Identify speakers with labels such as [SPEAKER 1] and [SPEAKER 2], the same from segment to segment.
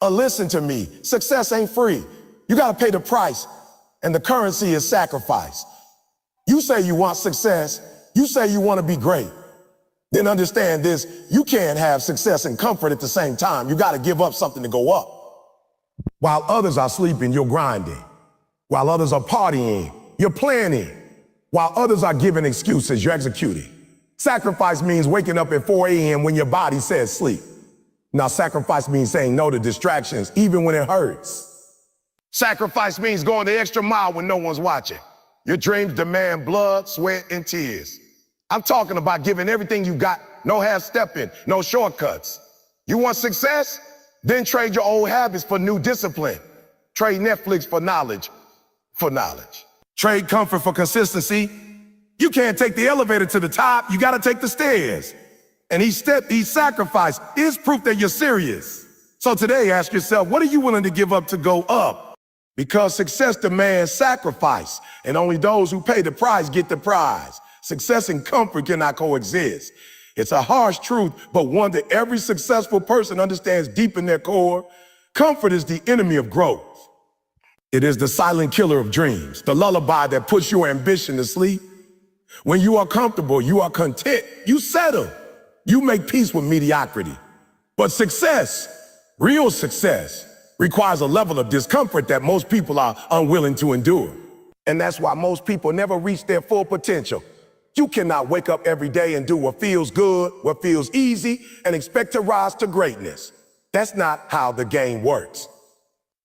[SPEAKER 1] Listen to me, success ain't free. You gotta pay the price, and the currency is sacrifice. You say you want success, you say you wanna be great. Then understand this, you can't have success and comfort at the same time. You gotta give up something to go up. While others are sleeping, you're grinding. While others are partying, you're planning. While others are giving excuses, you're executing. Sacrifice means waking up at 4 a.m. when your body says sleep. Now, sacrifice means saying no to distractions, even when it hurts. Sacrifice means going the extra mile when no one's watching. Your dreams demand blood, sweat, and tears. I'm talking about giving everything you got, no half-stepping, no shortcuts. You want success? Then trade your old habits for new discipline. Trade Netflix for knowledge. Trade comfort for consistency. You can't take the elevator to the top, you gotta take the stairs. And each step, each sacrifice is proof that you're serious. So today, ask yourself, what are you willing to give up to go up? Because success demands sacrifice, and only those who pay the price get the prize. Success and comfort cannot coexist. It's a harsh truth, but one that every successful person understands deep in their core. Comfort is the enemy of growth. It is the silent killer of dreams, the lullaby that puts your ambition to sleep. When you are comfortable, you are content, you settle, you make peace with mediocrity. But success, real success, requires a level of discomfort that most people are unwilling to endure. And that's why most people never reach their full potential. You cannot wake up every day and do what feels good, what feels easy, and expect to rise to greatness. That's not how the game works.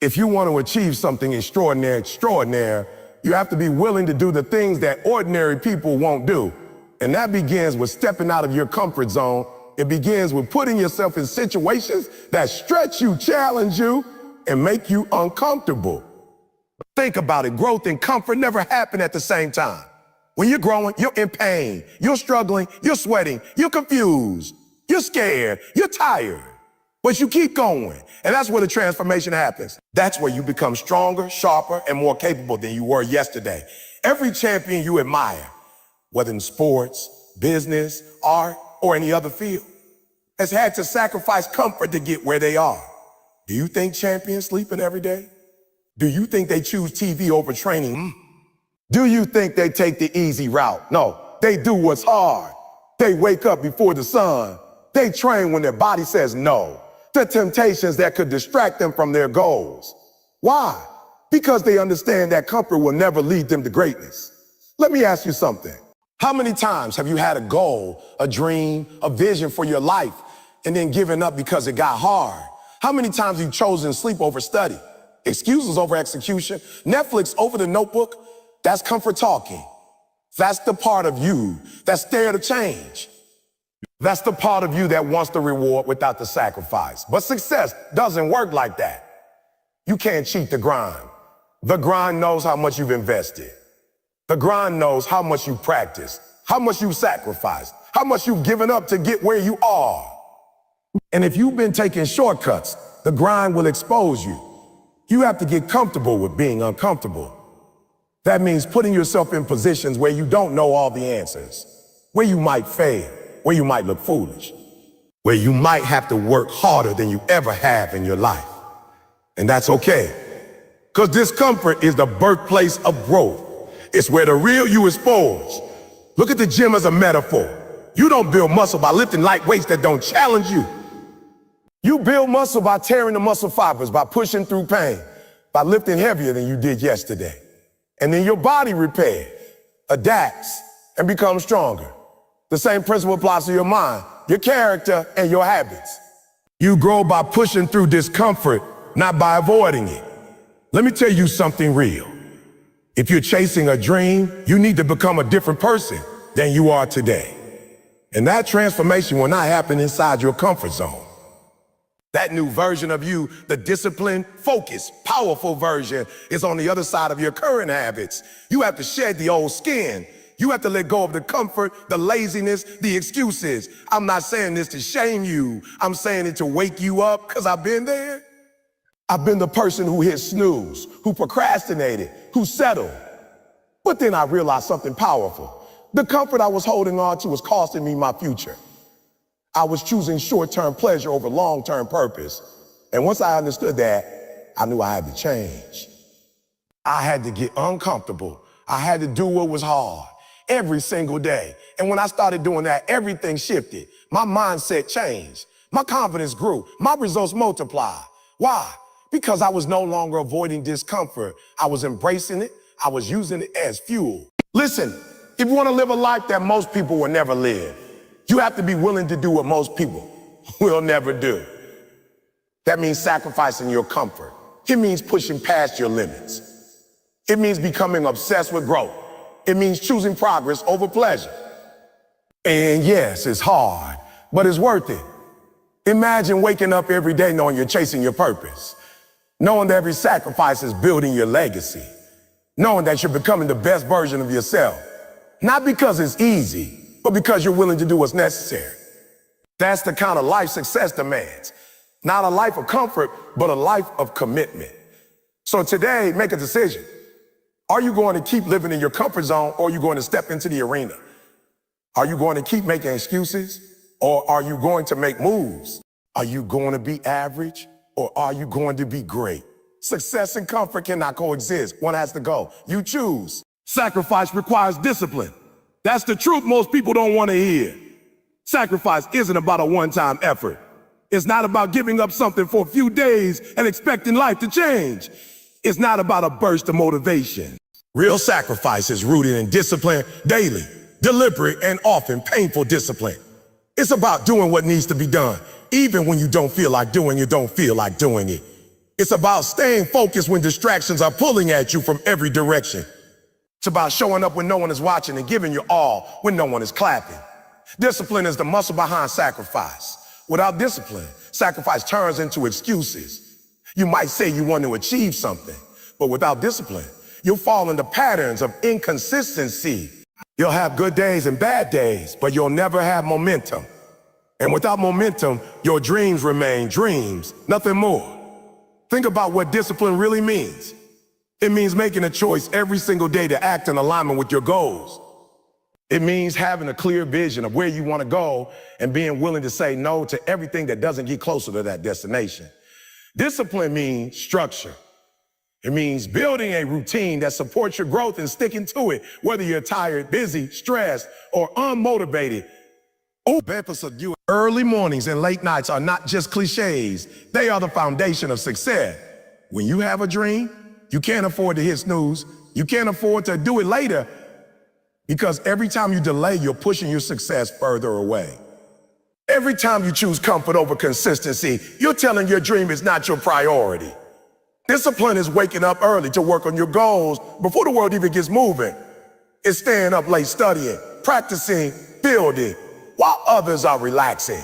[SPEAKER 1] If you want to achieve something extraordinary, you have to be willing to do the things that ordinary people won't do. And that begins with stepping out of your comfort zone. It begins with putting yourself in situations that stretch you, challenge you, and make you uncomfortable. Think about it. Growth and comfort never happen at the same time. When you're growing, you're in pain, you're struggling, you're sweating, you're confused, you're scared, you're tired. But you keep going, and that's where the transformation happens. That's where you become stronger, sharper, and more capable than you were yesterday. Every champion you admire, whether in sports, business, art, or any other field, has had to sacrifice comfort to get where they are. Do you think champions sleeping every day? Do you think they choose TV over training? Do you think they take the easy route? No, they do what's hard. They wake up before the sun. They train when their body says no to temptations that could distract them from their goals. Why? Because they understand that comfort will never lead them to greatness. Let me ask you something. How many times have you had a goal, a dream, a vision for your life, and then given up because it got hard? How many times have you chosen sleep over study, excuses over execution, Netflix over the notebook? That's comfort talking. That's the part of you that's scared of change. That's the part of you that wants the reward without the sacrifice. But success doesn't work like that. You can't cheat the grind. The grind knows how much you've invested. The grind knows how much you practiced, how much you sacrificed, how much you've given up to get where you are. And if you've been taking shortcuts, the grind will expose you. You have to get comfortable with being uncomfortable. That means putting yourself in positions where you don't know all the answers, where you might fail, where you might look foolish, where you might have to work harder than you ever have in your life. And that's okay, because discomfort is the birthplace of growth. It's where the real you is forged. Look at the gym as a metaphor. You don't build muscle by lifting light weights that don't challenge you. You build muscle by tearing the muscle fibers, by pushing through pain, by lifting heavier than you did yesterday. And then your body repairs, adapts, and becomes stronger. The same principle applies to your mind, your character, and your habits. You grow by pushing through discomfort, not by avoiding it. Let me tell you something real. If you're chasing a dream, you need to become a different person than you are today. And that transformation will not happen inside your comfort zone. That new version of you, the disciplined, focused, powerful version, is on the other side of your current habits. You have to shed the old skin. You have to let go of the comfort, the laziness, the excuses. I'm not saying this to shame you. I'm saying it to wake you up, because I've been there. I've been the person who hit snooze, who procrastinated, who settled. But then I realized something powerful. The comfort I was holding on to was costing me my future. I was choosing short-term pleasure over long-term purpose. And once I understood that, I knew I had to change. I had to get uncomfortable. I had to do what was hard every single day. And when I started doing that, everything shifted. My mindset changed. My confidence grew. My results multiplied. Why? Because I was no longer avoiding discomfort. I was embracing it. I was using it as fuel. Listen, if you want to live a life that most people will never live, you have to be willing to do what most people will never do. That means sacrificing your comfort. It means pushing past your limits. It means becoming obsessed with growth. It means choosing progress over pleasure. And yes, it's hard, but it's worth it. Imagine waking up every day knowing you're chasing your purpose, knowing that every sacrifice is building your legacy, knowing that you're becoming the best version of yourself, not because it's easy, but because you're willing to do what's necessary. That's the kind of life success demands. Not a life of comfort, but a life of commitment. So today, make a decision. Are you going to keep living in your comfort zone, or are you going to step into the arena? Are you going to keep making excuses, or are you going to make moves? Are you going to be average, or are you going to be great? Success and comfort cannot coexist. One has to go. You choose. Sacrifice requires discipline. That's the truth most people don't want to hear. Sacrifice isn't about a one-time effort. It's not about giving up something for a few days and expecting life to change. It's not about a burst of motivation. Real sacrifice is rooted in discipline, daily, deliberate, and often painful discipline. It's about doing what needs to be done, even when you don't feel like doing it. It's about staying focused when distractions are pulling at you from every direction. It's about showing up when no one is watching and giving your all when no one is clapping. Discipline is the muscle behind sacrifice. Without discipline, sacrifice turns into excuses. You might say you want to achieve something, but without discipline, you'll fall into patterns of inconsistency. You'll have good days and bad days, but you'll never have momentum. And without momentum, your dreams remain dreams, nothing more. Think about what discipline really means. It means making a choice every single day to act in alignment with your goals. It means having a clear vision of where you want to go and being willing to say no to everything that doesn't get closer to that destination. Discipline means structure. It means building a routine that supports your growth and sticking to it, whether you're tired, busy, stressed, or unmotivated. Early mornings and late nights are not just cliches. They are the foundation of success. When you have a dream, you can't afford to hit snooze. You can't afford to do it later, because every time you delay, you're pushing your success further away. Every time you choose comfort over consistency, you're telling your dream is not your priority. Discipline is waking up early to work on your goals before the world even gets moving. It's staying up late studying, practicing, building, while others are relaxing.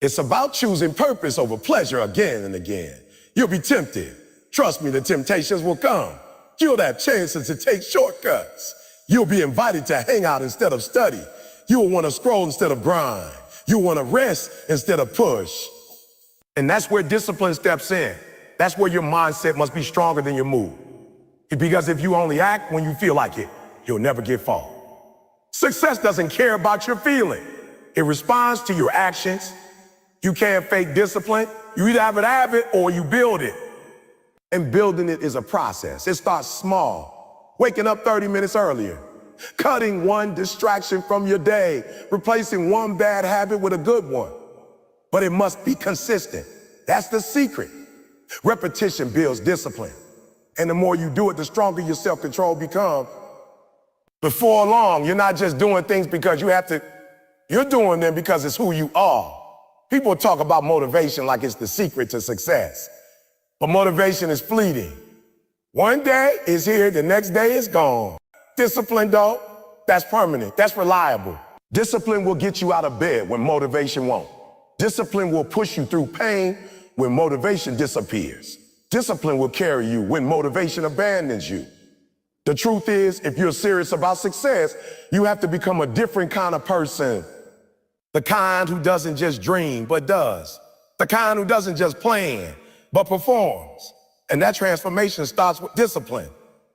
[SPEAKER 1] It's about choosing purpose over pleasure again and again. You'll be tempted. Trust me, the temptations will come. You'll have chances to take shortcuts. You'll be invited to hang out instead of study. You'll want to scroll instead of grind. You'll want to rest instead of push. And that's where discipline steps in. That's where your mindset must be stronger than your mood. Because if you only act when you feel like it, you'll never get far. Success doesn't care about your feeling. It responds to your actions. You can't fake discipline. You either have it or you build it. And building it is a process. It starts small, waking up 30 minutes earlier, cutting one distraction from your day, replacing one bad habit with a good one. But it must be consistent. That's the secret. Repetition builds discipline. And the more you do it, the stronger your self-control becomes. Before long, you're not just doing things because you have to, you're doing them because it's who you are. People talk about motivation like it's the secret to success. But motivation is fleeting. One day is here, the next day is gone. Discipline, though, that's permanent, that's reliable. Discipline will get you out of bed when motivation won't. Discipline will push you through pain when motivation disappears. Discipline will carry you when motivation abandons you. The truth is, if you're serious about success, you have to become a different kind of person. The kind who doesn't just dream, but does. The kind who doesn't just plan, but performs. And that transformation starts with discipline.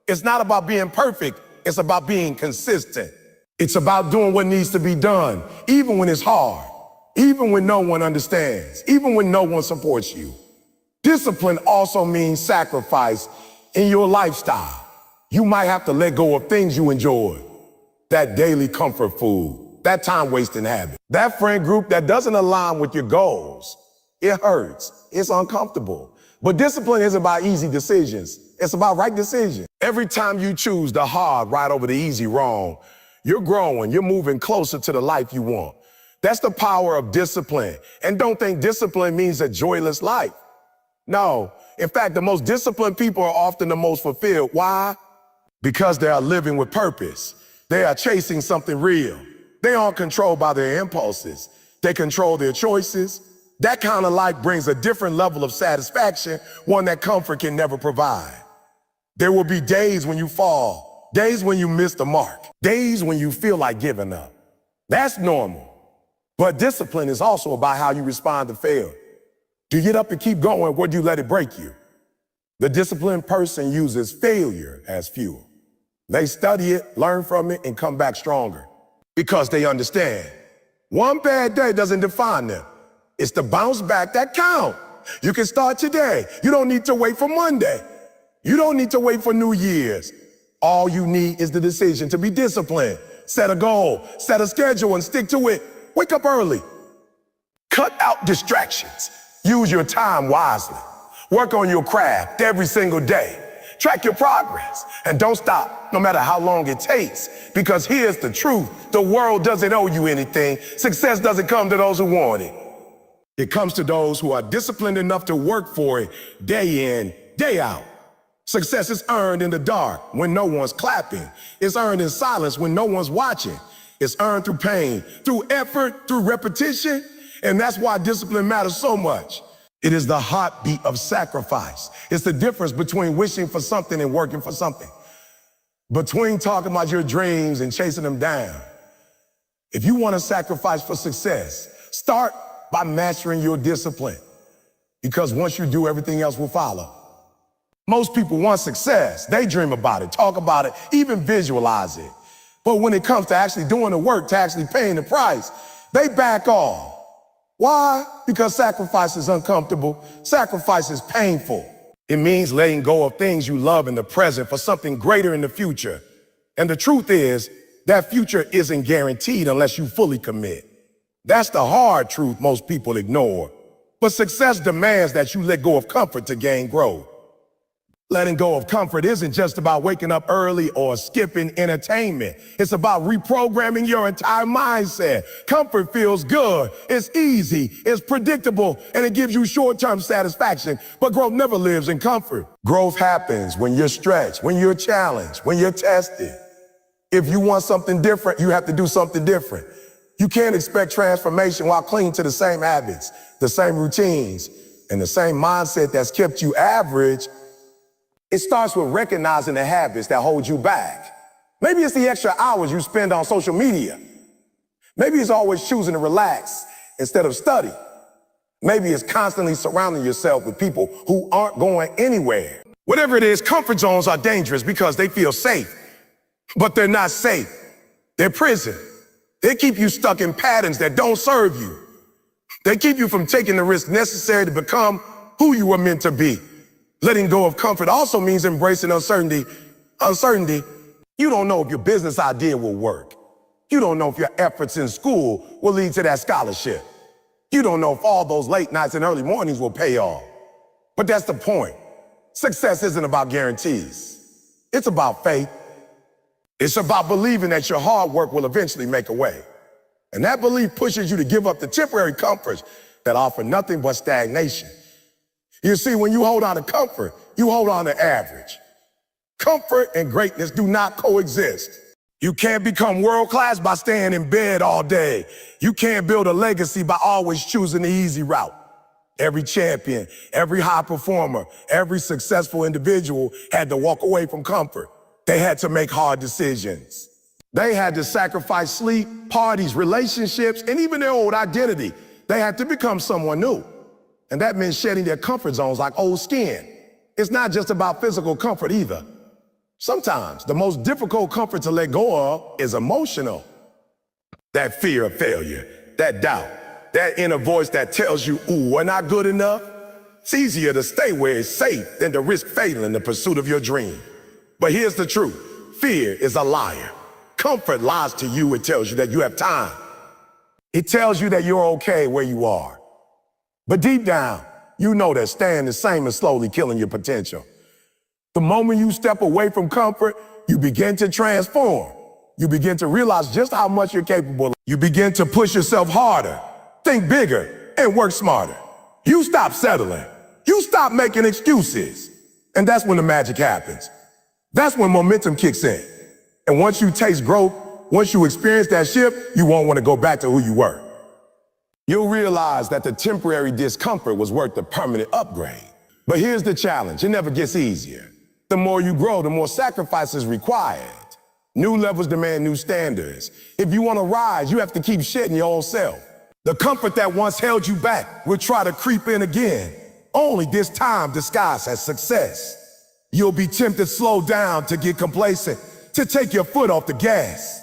[SPEAKER 1] It's not about being perfect, it's about being consistent. It's about doing what needs to be done, even when it's hard, even when no one understands, even when no one supports you. Discipline also means sacrifice in your lifestyle. You might have to let go of things you enjoy, that daily comfort food, that time-wasting habit, that friend group that doesn't align with your goals. It hurts. It's uncomfortable. But discipline isn't about easy decisions. It's about right decisions. Every time you choose the hard right over the easy wrong, you're growing. You're moving closer to the life you want. That's the power of discipline. And don't think discipline means a joyless life. No. In fact, the most disciplined people are often the most fulfilled. Why? Because they are living with purpose. They are chasing something real. They aren't controlled by their impulses. They control their choices. That kind of life brings a different level of satisfaction, one that comfort can never provide. There will be days when you fall, days when you miss the mark, days when you feel like giving up. That's normal. But discipline is also about how you respond to failure. Do you get up and keep going, or do you let it break you? The disciplined person uses failure as fuel. They study it, learn from it, and come back stronger because they understand one bad day doesn't define them. It's the bounce back that counts. You can start today. You don't need to wait for Monday. You don't need to wait for New Year's. All you need is the decision to be disciplined. Set a goal, set a schedule, and stick to it. Wake up early. Cut out distractions. Use your time wisely. Work on your craft every single day. Track your progress and don't stop, no matter how long it takes. Because here's the truth. The world doesn't owe you anything. Success doesn't come to those who want it. It comes to those who are disciplined enough to work for it day in, day out. Success is earned in the dark when no one's clapping. It's earned in silence when no one's watching. It's earned through pain, through effort, through repetition. And that's why discipline matters so much. It is the heartbeat of sacrifice. It's the difference between wishing for something and working for something. Between talking about your dreams and chasing them down. If you want to sacrifice for success, start by mastering your discipline. Because once you do, everything else will follow. Most people want success. They dream about it, talk about it, even visualize it. But when it comes to actually doing the work, to actually paying the price, they back off. Why? Because sacrifice is uncomfortable. Sacrifice is painful. It means letting go of things you love in the present for something greater in the future. And the truth is, that future isn't guaranteed unless you fully commit. That's the hard truth most people ignore. But success demands that you let go of comfort to gain growth. Letting go of comfort isn't just about waking up early or skipping entertainment. It's about reprogramming your entire mindset. Comfort feels good, it's easy, it's predictable, and it gives you short-term satisfaction. But growth never lives in comfort. Growth happens when you're stretched, when you're challenged, when you're tested. If you want something different, you have to do something different. You can't expect transformation while clinging to the same habits, the same routines, and the same mindset that's kept you average. It starts with recognizing the habits that hold you back. Maybe it's the extra hours you spend on social media. Maybe it's always choosing to relax instead of study. Maybe it's constantly surrounding yourself with people who aren't going anywhere. Whatever it is, comfort zones are dangerous because they feel safe. But they're not safe. They're prison. They keep you stuck in patterns that don't serve you. They keep you from taking the risk necessary to become who you were meant to be. Letting go of comfort also means embracing uncertainty. Uncertainty, you don't know if your business idea will work. You don't know if your efforts in school will lead to that scholarship. You don't know if all those late nights and early mornings will pay off. But that's the point. Success isn't about guarantees. It's about faith. It's about believing that your hard work will eventually make a way. And that belief pushes you to give up the temporary comforts that offer nothing but stagnation. You see, when you hold on to comfort, you hold on to average. Comfort and greatness do not coexist. You can't become world-class by staying in bed all day. You can't build a legacy by always choosing the easy route. Every champion, every high performer, every successful individual had to walk away from comfort. They had to make hard decisions. They had to sacrifice sleep, parties, relationships, and even their old identity. They had to become someone new. And that meant shedding their comfort zones like old skin. It's not just about physical comfort either. Sometimes the most difficult comfort to let go of is emotional. That fear of failure, that doubt, that inner voice that tells you, ooh, we're not good enough. It's easier to stay where it's safe than to risk failing in the pursuit of your dream. But here's the truth. Fear is a liar. Comfort lies to you. It tells you that you have time. It tells you that you're okay where you are. But deep down, you know that staying the same is slowly killing your potential. The moment you step away from comfort, you begin to transform. You begin to realize just how much you're capable of. You begin to push yourself harder, think bigger, and work smarter. You stop settling. You stop making excuses. And that's when the magic happens. That's when momentum kicks in. And once you taste growth, once you experience that shift, you won't want to go back to who you were. You'll realize that the temporary discomfort was worth the permanent upgrade. But here's the challenge. It never gets easier. The more you grow, the more sacrifices required. New levels demand new standards. If you want to rise, you have to keep shedding your old self. The comfort that once held you back will try to creep in again, only this time disguised as success. You'll be tempted to slow down, to get complacent, to take your foot off the gas.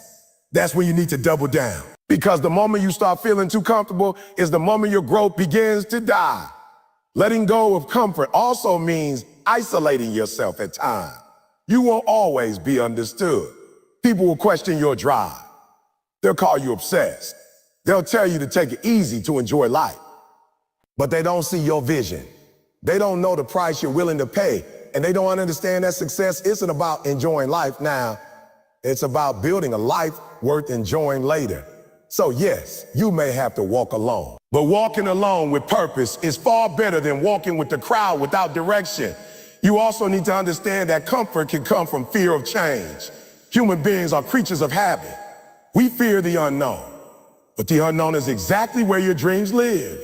[SPEAKER 1] That's when you need to double down. Because the moment you start feeling too comfortable is the moment your growth begins to die. Letting go of comfort also means isolating yourself at times. You won't always be understood. People will question your drive. They'll call you obsessed. They'll tell you to take it easy to enjoy life. But they don't see your vision. They don't know the price you're willing to pay. And they don't understand that success isn't about enjoying life now. It's about building a life worth enjoying later. So yes, you may have to walk alone. But walking alone with purpose is far better than walking with the crowd without direction. You also need to understand that comfort can come from fear of change. Human beings are creatures of habit. We fear the unknown. But the unknown is exactly where your dreams live.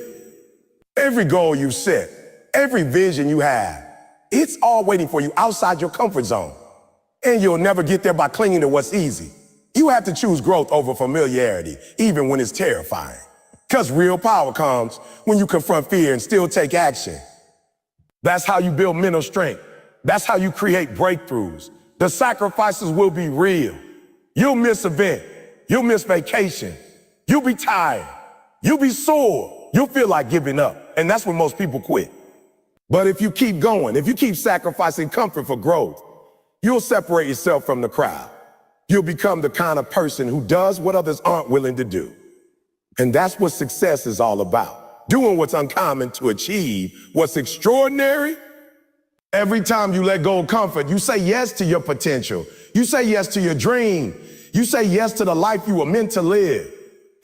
[SPEAKER 1] Every goal you set, every vision you have, it's all waiting for you outside your comfort zone. And you'll never get there by clinging to what's easy. You have to choose growth over familiarity, even when it's terrifying. Because real power comes when you confront fear and still take action. That's how you build mental strength. That's how you create breakthroughs. The sacrifices will be real. You'll miss a event. You'll miss vacation. You'll be tired. You'll be sore. You'll feel like giving up. And that's when most people quit. But if you keep going, if you keep sacrificing comfort for growth, you'll separate yourself from the crowd. You'll become the kind of person who does what others aren't willing to do. And that's what success is all about. Doing what's uncommon to achieve what's extraordinary. Every time you let go of comfort, you say yes to your potential. You say yes to your dream. You say yes to the life you were meant to live.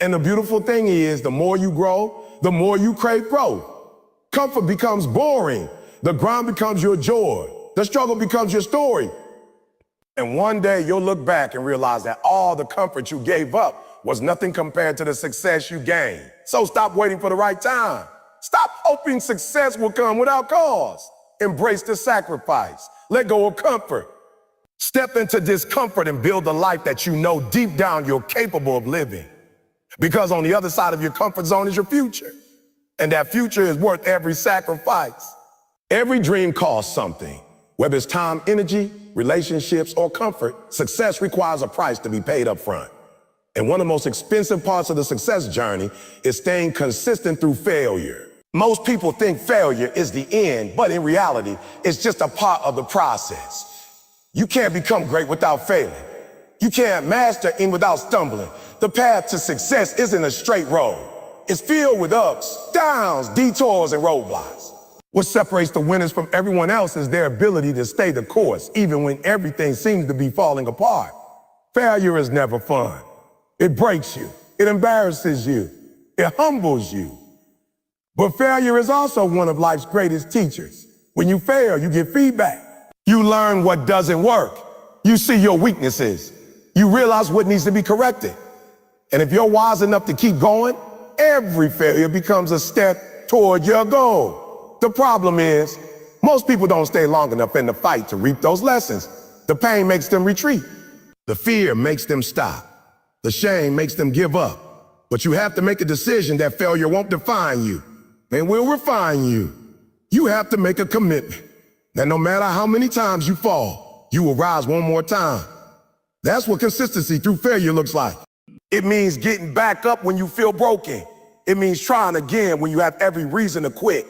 [SPEAKER 1] And the beautiful thing is, the more you grow, the more you crave growth. Comfort becomes boring. The grind becomes your joy. The struggle becomes your story. And one day you'll look back and realize that all the comfort you gave up was nothing compared to the success you gained. So stop waiting for the right time. Stop hoping success will come without cause. Embrace the sacrifice. Let go of comfort. Step into discomfort and build the life that you know deep down you're capable of living. Because on the other side of your comfort zone is your future. And that future is worth every sacrifice. Every dream costs something. Whether it's time, energy, relationships, or comfort, success requires a price to be paid up front. And one of the most expensive parts of the success journey is staying consistent through failure. Most people think failure is the end, but in reality, it's just a part of the process. You can't become great without failing. You can't master in without stumbling. The path to success isn't a straight road. It's filled with ups, downs, detours, and roadblocks. What separates the winners from everyone else is their ability to stay the course, even when everything seems to be falling apart. Failure is never fun. It breaks you. It embarrasses you. It humbles you. But failure is also one of life's greatest teachers. When you fail, you get feedback. You learn what doesn't work. You see your weaknesses. You realize what needs to be corrected. And if you're wise enough to keep going, every failure becomes a step toward your goal. The problem is, most people don't stay long enough in the fight to reap those lessons. The pain makes them retreat. The fear makes them stop. The shame makes them give up. But you have to make a decision that failure won't define you and will refine you. You have to make a commitment that no matter how many times you fall, you will rise one more time. That's what consistency through failure looks like. It means getting back up when you feel broken. It means trying again when you have every reason to quit.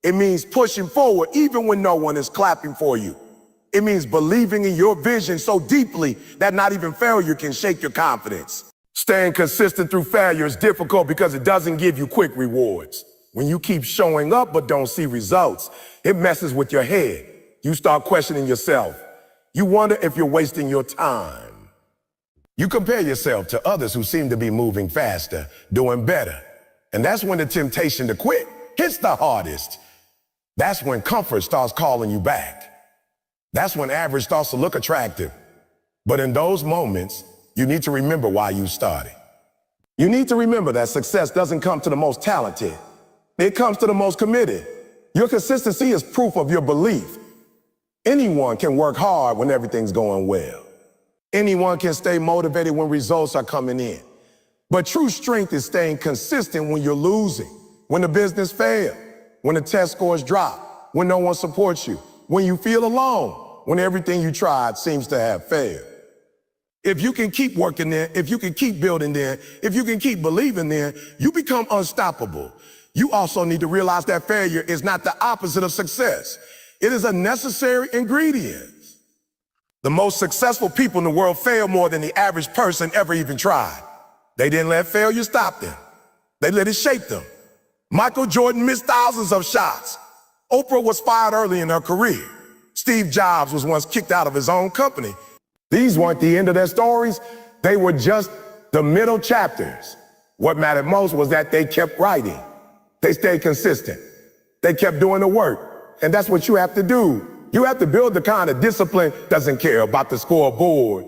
[SPEAKER 1] It means pushing forward even when no one is clapping for you. It means believing in your vision so deeply that not even failure can shake your confidence. Staying consistent through failure is difficult because it doesn't give you quick rewards. When you keep showing up but don't see results, it messes with your head. You start questioning yourself. You wonder if you're wasting your time. You compare yourself to others who seem to be moving faster, doing better. And that's when the temptation to quit hits the hardest. That's when comfort starts calling you back. That's when average starts to look attractive. But in those moments, you need to remember why you started. You need to remember that success doesn't come to the most talented. It comes to the most committed. Your consistency is proof of your belief. Anyone can work hard when everything's going well. Anyone can stay motivated when results are coming in. But true strength is staying consistent when you're losing, when the business fails, when the test scores drop, when no one supports you, when you feel alone, when everything you tried seems to have failed. If you can keep working there, if you can keep building there, if you can keep believing there, you become unstoppable. You also need to realize that failure is not the opposite of success. It is a necessary ingredient. The most successful people in the world fail more than the average person ever even tried. They didn't let failure stop them. They let it shape them. Michael Jordan missed thousands of shots. Oprah was fired early in her career. Steve Jobs was once kicked out of his own company. These weren't the end of their stories. They were just the middle chapters. What mattered most was that they kept writing. They stayed consistent. They kept doing the work. And that's what you have to do. You have to build the kind of discipline that doesn't care about the scoreboard.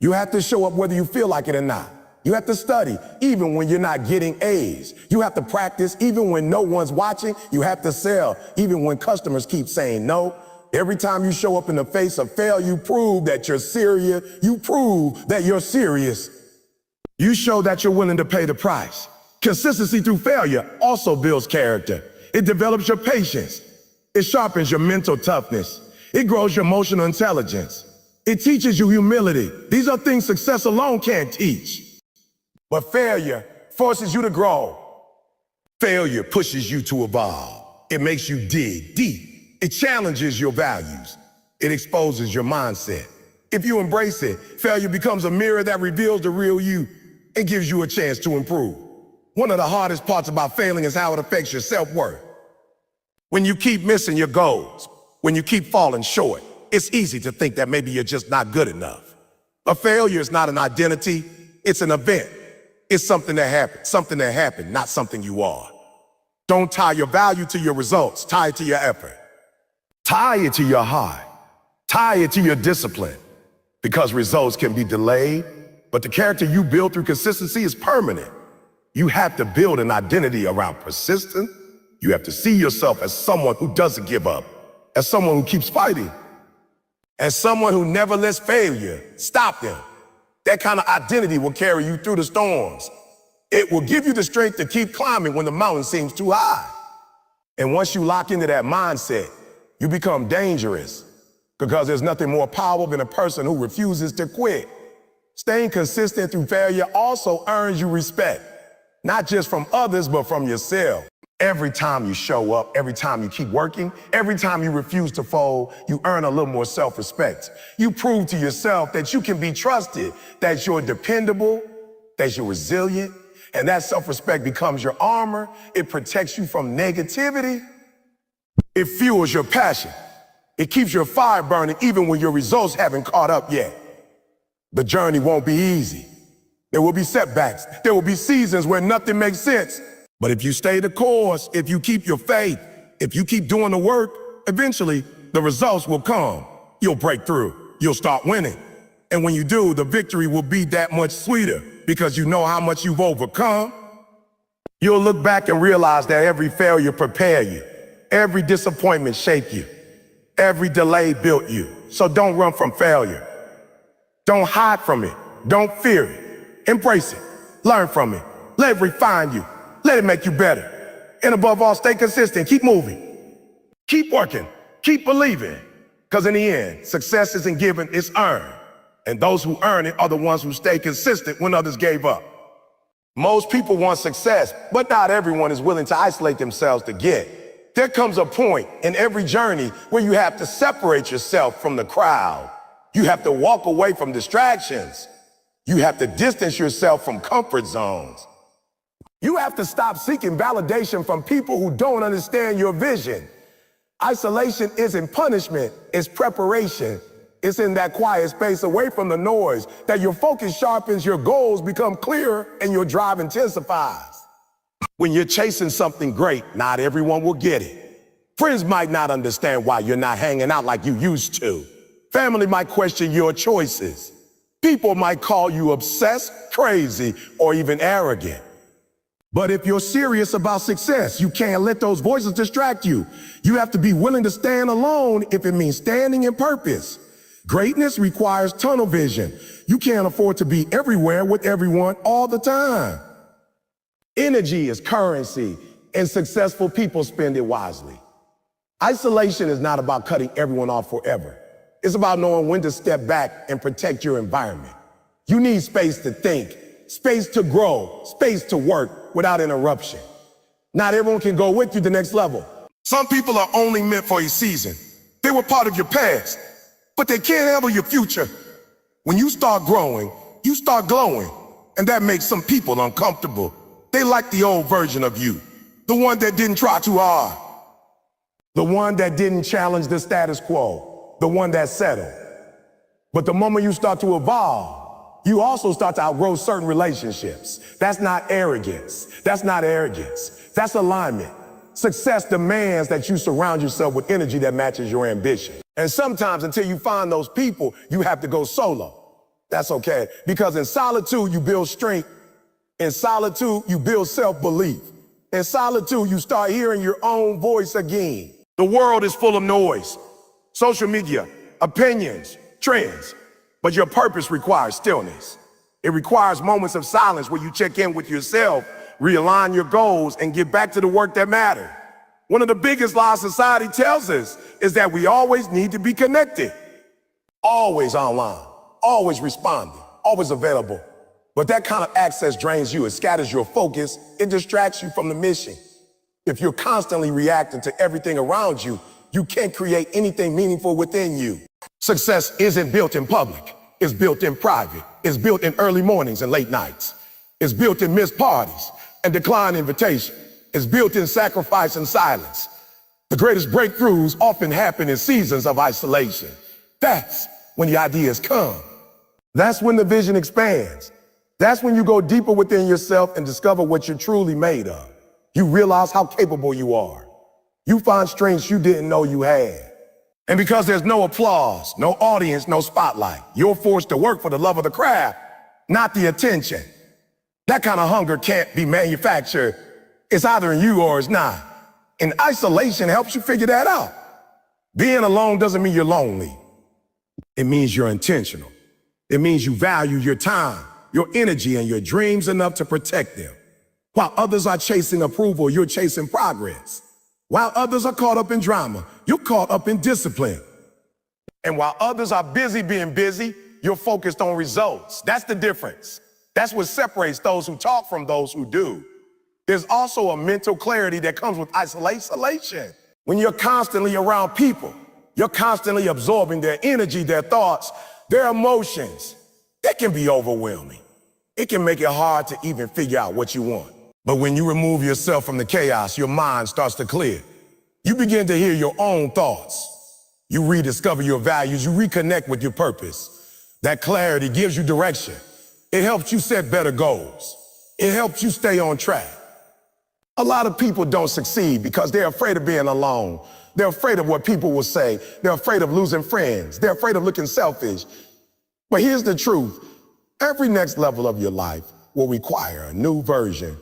[SPEAKER 1] You have to show up whether you feel like it or not. You have to study even when you're not getting A's. You have to practice even when no one's watching. You have to sell even when customers keep saying no. Every time you show up in the face of failure, you prove that you're serious. You prove that you're serious. You show that you're willing to pay the price. Consistency through failure also builds character. It develops your patience. It sharpens your mental toughness. It grows your emotional intelligence. It teaches you humility. These are things success alone can't teach. But failure forces you to grow. Failure pushes you to evolve. It makes you dig deep. It challenges your values. It exposes your mindset. If you embrace it, failure becomes a mirror that reveals the real you and gives you a chance to improve. One of the hardest parts about failing is how it affects your self-worth. When you keep missing your goals, when you keep falling short, it's easy to think that maybe you're just not good enough. A failure is not an identity, it's an event. It's something that happened, not something you are. Don't tie your value to your results, tie it to your effort. Tie it to your heart. Tie it to your discipline. Because results can be delayed, but the character you build through consistency is permanent. You have to build an identity around persistence. You have to see yourself as someone who doesn't give up, as someone who keeps fighting, as someone who never lets failure stop them. That kind of identity will carry you through the storms. It will give you the strength to keep climbing when the mountain seems too high. And once you lock into that mindset, you become dangerous because there's nothing more powerful than a person who refuses to quit. Staying consistent through failure also earns you respect, not just from others, but from yourself. Every time you show up, every time you keep working, every time you refuse to fold, you earn a little more self-respect. You prove to yourself that you can be trusted, that you're dependable, that you're resilient, and that self-respect becomes your armor. It protects you from negativity. It fuels your passion. It keeps your fire burning even when your results haven't caught up yet. The journey won't be easy. There will be setbacks. There will be seasons where nothing makes sense. But if you stay the course, if you keep your faith, if you keep doing the work, eventually the results will come. You'll break through. You'll start winning. And when you do, the victory will be that much sweeter because you know how much you've overcome. You'll look back and realize that every failure prepared you. Every disappointment shaped you. Every delay built you. So don't run from failure. Don't hide from it. Don't fear it. Embrace it. Learn from it. Let it refine you. Let it make you better. And above all, stay consistent. Keep moving. Keep working. Keep believing. Because in the end, success isn't given, it's earned. And those who earn it are the ones who stay consistent when others gave up. Most people want success, but not everyone is willing to isolate themselves to get. There comes a point in every journey where you have to separate yourself from the crowd. You have to walk away from distractions. You have to distance yourself from comfort zones. You have to stop seeking validation from people who don't understand your vision. Isolation isn't punishment, it's preparation. It's in that quiet space away from the noise that your focus sharpens, your goals become clearer, and your drive intensifies. When you're chasing something great, not everyone will get it. Friends might not understand why you're not hanging out like you used to. Family might question your choices. People might call you obsessed, crazy, or even arrogant. But if you're serious about success, you can't let those voices distract you. You have to be willing to stand alone if it means standing in purpose. Greatness requires tunnel vision. You can't afford to be everywhere with everyone all the time. Energy is currency, and successful people spend it wisely. Isolation is not about cutting everyone off forever. It's about knowing when to step back and protect your environment. You need space to think, space to grow, space to work without interruption. Not everyone can go with you to the next level. Some people are only meant for a season. They were part of your past, but they can't handle your future. When you start growing, you start glowing, and that makes some people uncomfortable. They like the old version of you, the one that didn't try too hard, the one that didn't challenge the status quo, the one that settled. But the moment you start to evolve, you also start to outgrow certain relationships. That's not arrogance. That's not arrogance. That's alignment. Success demands that you surround yourself with energy that matches your ambition. And sometimes until you find those people, you have to go solo. That's okay, because in solitude, you build strength. In solitude, you build self-belief. In solitude, you start hearing your own voice again. The world is full of noise, social media, opinions, trends, but your purpose requires stillness. It requires moments of silence where you check in with yourself, realign your goals, and get back to the work that matters. One of the biggest lies society tells us is that we always need to be connected. Always online, always responding, always available. But that kind of access drains you, it scatters your focus, it distracts you from the mission. If you're constantly reacting to everything around you, you can't create anything meaningful within you. Success isn't built in public, it's built in private. It's built in early mornings and late nights. It's built in missed parties and declined invitation. It's built in sacrifice and silence. The greatest breakthroughs often happen in seasons of isolation. That's when the ideas come. That's when the vision expands. That's when you go deeper within yourself and discover what you're truly made of. You realize how capable you are. You find strengths you didn't know you had. And because there's no applause, no audience, no spotlight, you're forced to work for the love of the craft, not the attention. That kind of hunger can't be manufactured. It's either in you or it's not. And isolation helps you figure that out. Being alone doesn't mean you're lonely. It means you're intentional. It means you value your time, your energy, and your dreams enough to protect them. While others are chasing approval, you're chasing progress. While others are caught up in drama, you're caught up in discipline. And while others are busy being busy, you're focused on results. That's the difference. That's what separates those who talk from those who do. There's also a mental clarity that comes with isolation. When you're constantly around people, you're constantly absorbing their energy, their thoughts, their emotions. That can be overwhelming. It can make it hard to even figure out what you want. But when you remove yourself from the chaos, your mind starts to clear. You begin to hear your own thoughts. You rediscover your values. You reconnect with your purpose. That clarity gives you direction. It helps you set better goals. It helps you stay on track. A lot of people don't succeed because they're afraid of being alone. They're afraid of what people will say. They're afraid of losing friends. They're afraid of looking selfish. But here's the truth. Every next level of your life will require a new version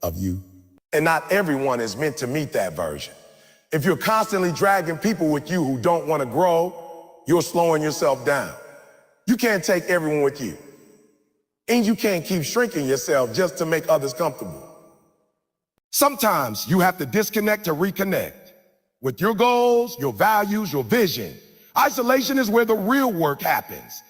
[SPEAKER 1] of you. And not everyone is meant to meet that version. If you're constantly dragging people with you who don't want to grow, you're slowing yourself down. You can't take everyone with you. And you can't keep shrinking yourself just to make others comfortable. Sometimes you have to disconnect to reconnect with your goals, your values, your vision. Isolation is where the real work happens.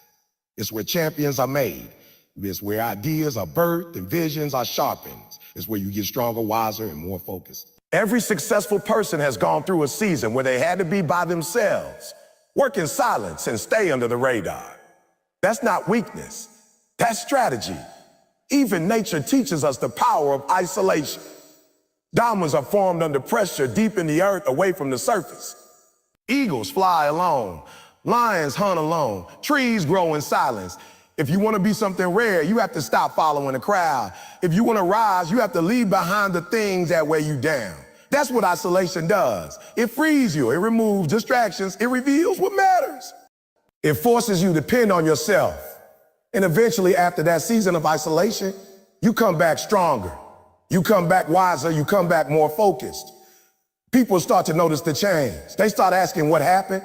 [SPEAKER 1] It's where champions are made. It's where ideas are birthed and visions are sharpened. It's where you get stronger, wiser, and more focused. Every successful person has gone through a season where they had to be by themselves, work in silence and stay under the radar. That's not weakness. That's strategy. Even nature teaches us the power of isolation. Diamonds are formed under pressure deep in the earth away from the surface. Eagles fly alone. Lions hunt alone. Trees grow in silence. If you want to be something rare, you have to stop following the crowd. If you want to rise, you have to leave behind the things that weigh you down. That's what isolation does. It frees you. It removes distractions. It reveals what matters. It forces you to depend on yourself. And eventually, after that season of isolation, you come back stronger. You come back wiser. You come back more focused. People start to notice the change. They start asking what happened.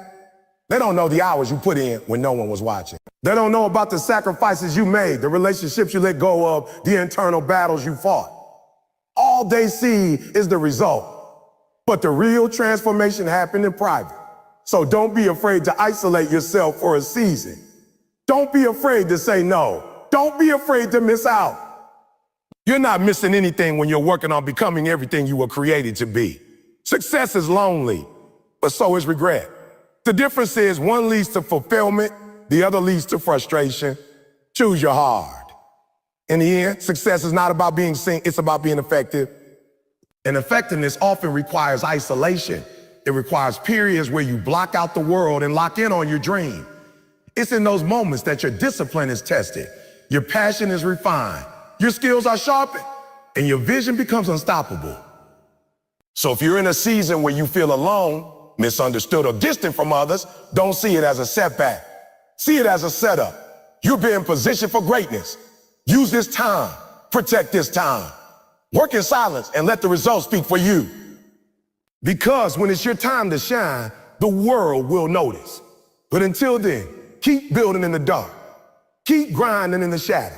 [SPEAKER 1] They don't know the hours you put in when no one was watching. They don't know about the sacrifices you made, the relationships you let go of, the internal battles you fought. All they see is the result. But the real transformation happened in private. So don't be afraid to isolate yourself for a season. Don't be afraid to say no. Don't be afraid to miss out. You're not missing anything when you're working on becoming everything you were created to be. Success is lonely, but so is regret. The difference is one leads to fulfillment, the other leads to frustration. Choose your hard. In the end, success is not about being seen, it's about being effective. And effectiveness often requires isolation. It requires periods where you block out the world and lock in on your dream. It's in those moments that your discipline is tested, your passion is refined, your skills are sharpened, and your vision becomes unstoppable. So if you're in a season where you feel alone, misunderstood, or distant from others, don't see it as a setback. See it as a setup. You're being positioned for greatness. Use this time. Protect this time. Work in silence and let the results speak for you. Because when it's your time to shine, the world will notice. But until then, keep building in the dark. Keep grinding in the shadow.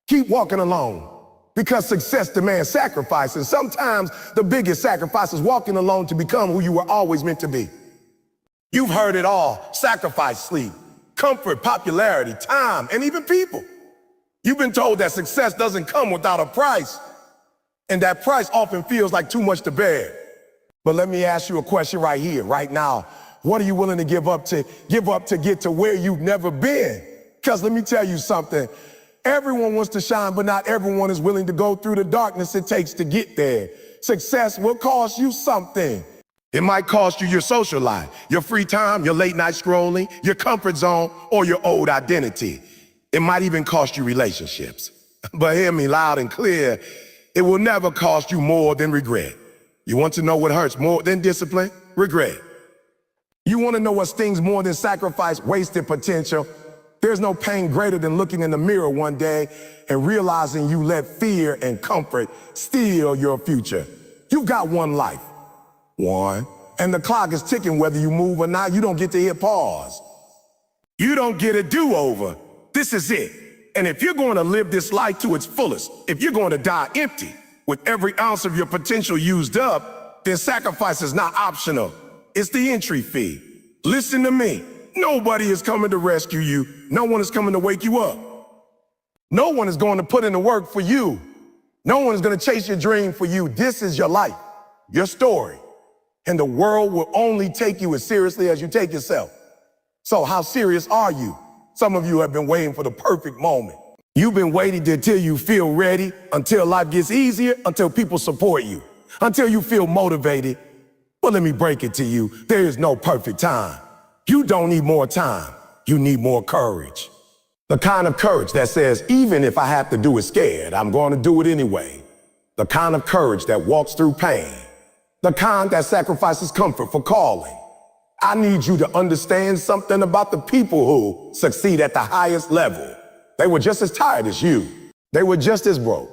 [SPEAKER 1] Keep walking alone. Because success demands sacrifice, and sometimes the biggest sacrifice is walking alone to become who you were always meant to be. You've heard it all: sacrifice sleep, comfort, popularity, time, and even people. You've been told that success doesn't come without a price, and that price often feels like too much to bear. But let me ask you a question right here, right now. What are you willing to give up to get to where you've never been? Because let me tell you something. Everyone wants to shine, but not everyone is willing to go through the darkness it takes to get there. Success will cost you something. It might cost you your social life, your free time, your late night scrolling, your comfort zone, or your old identity. It might even cost you relationships. But hear me loud and clear, it will never cost you more than regret. You want to know what hurts more than discipline? Regret. You want to know what stings more than sacrifice? Wasted potential. There's no pain greater than looking in the mirror one day and realizing you let fear and comfort steal your future. You've got one life. One. And the clock is ticking whether you move or not. You don't get to hit pause. You don't get a do-over. This is it. And if you're going to live this life to its fullest, if you're going to die empty with every ounce of your potential used up, then sacrifice is not optional. It's the entry fee. Listen to me. Nobody is coming to rescue you. No one is coming to wake you up. No one is going to put in the work for you. No one is going to chase your dream for you. This is your life, your story. And the world will only take you as seriously as you take yourself. So how serious are you? Some of you have been waiting for the perfect moment. You've been waiting until you feel ready, until life gets easier, until people support you, until you feel motivated. But let me break it to you. There is no perfect time. You don't need more time. You need more courage. The kind of courage that says, even if I have to do it scared, I'm going to do it anyway. The kind of courage that walks through pain. The kind that sacrifices comfort for calling. I need you to understand something about the people who succeed at the highest level. They were just as tired as you. They were just as broke,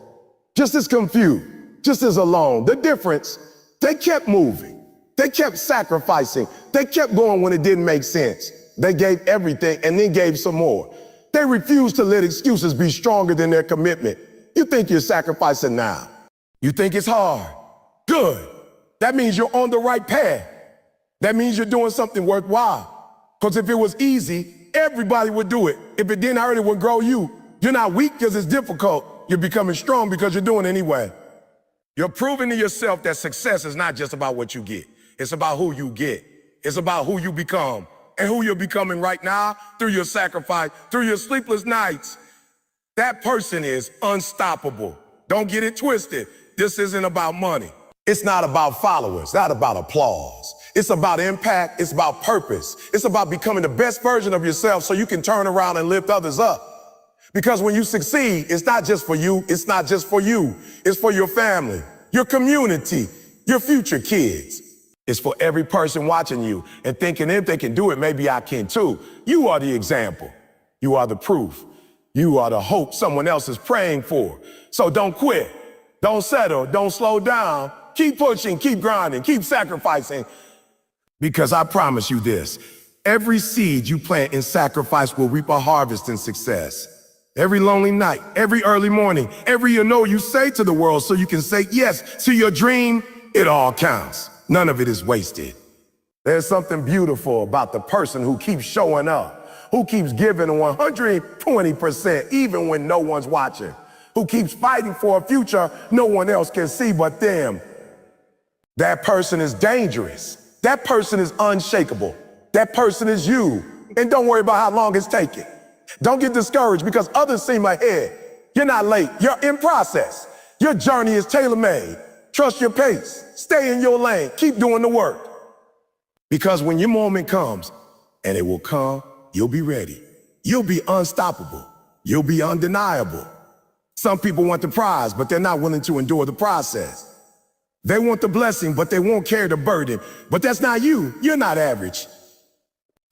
[SPEAKER 1] just as confused, just as alone. The difference, they kept moving. They kept sacrificing. They kept going when it didn't make sense. They gave everything and then gave some more. They refused to let excuses be stronger than their commitment. You think you're sacrificing now. You think it's hard. Good. That means you're on the right path. That means you're doing something worthwhile. Because if it was easy, everybody would do it. If it didn't hurt, it would grow you. You're not weak because it's difficult. You're becoming strong because you're doing it anyway. You're proving to yourself that success is not just about what you get. It's about who you get. It's about who you become and who you're becoming right now through your sacrifice, through your sleepless nights. That person is unstoppable. Don't get it twisted. This isn't about money. It's not about followers, not about applause. It's about impact. It's about purpose. It's about becoming the best version of yourself so you can turn around and lift others up. Because when you succeed, it's not just for you. It's not just for you. It's for your family, your community, your future kids. It's for every person watching you and thinking if they can do it, maybe I can too. You are the example. You are the proof. You are the hope someone else is praying for. So don't quit. Don't settle. Don't slow down. Keep pushing. Keep grinding. Keep sacrificing. Because I promise you this, every seed you plant in sacrifice will reap a harvest in success. Every lonely night, every early morning, every you say to the world so you can say yes to your dream, it all counts. None of it is wasted. There's something beautiful about the person who keeps showing up, who keeps giving 120% even when no one's watching, who keeps fighting for a future no one else can see but them. That person is dangerous. That person is unshakable. That person is you. And don't worry about how long it's taking. Don't get discouraged because others seem ahead. You're not late. You're in process. Your journey is tailor-made. Trust your pace. Stay in your lane. Keep doing the work. Because when your moment comes, and it will come, you'll be ready. You'll be unstoppable. You'll be undeniable. Some people want the prize, but they're not willing to endure the process. They want the blessing, but they won't carry the burden. But that's not you. You're not average.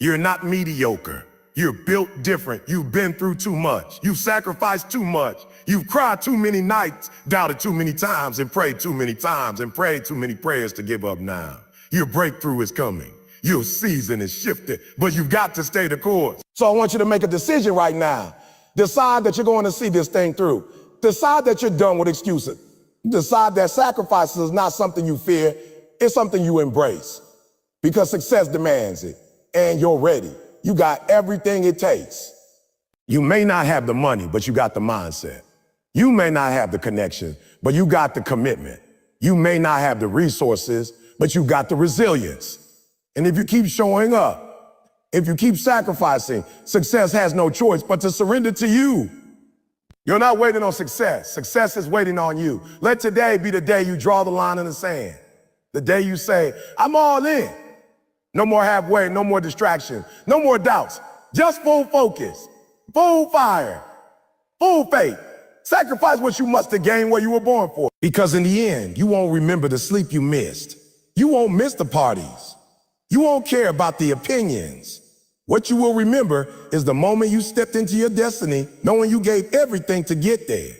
[SPEAKER 1] You're not mediocre. You're built different. You've been through too much. You've sacrificed too much. You've cried too many nights, doubted too many times, and prayed too many times, and prayed too many prayers to give up now. Your breakthrough is coming. Your season is shifted, but you've got to stay the course. So I want you to make a decision right now. Decide that you're going to see this thing through. Decide that you're done with excuses. Decide that sacrifice is not something you fear. It's something you embrace. Because success demands it, and you're ready. You got everything it takes. You may not have the money, but you got the mindset. You may not have the connection, but you got the commitment. You may not have the resources, but you got the resilience. And if you keep showing up, if you keep sacrificing, success has no choice but to surrender to you. You're not waiting on success. Success is waiting on you. Let today be the day you draw the line in the sand. The day you say, I'm all in. No more halfway, no more distraction, no more doubts. Just full focus, full fire, full faith. Sacrifice what you must to gain what you were born for. Because in the end, you won't remember the sleep you missed. You won't miss the parties. You won't care about the opinions. What you will remember is the moment you stepped into your destiny, knowing you gave everything to get there.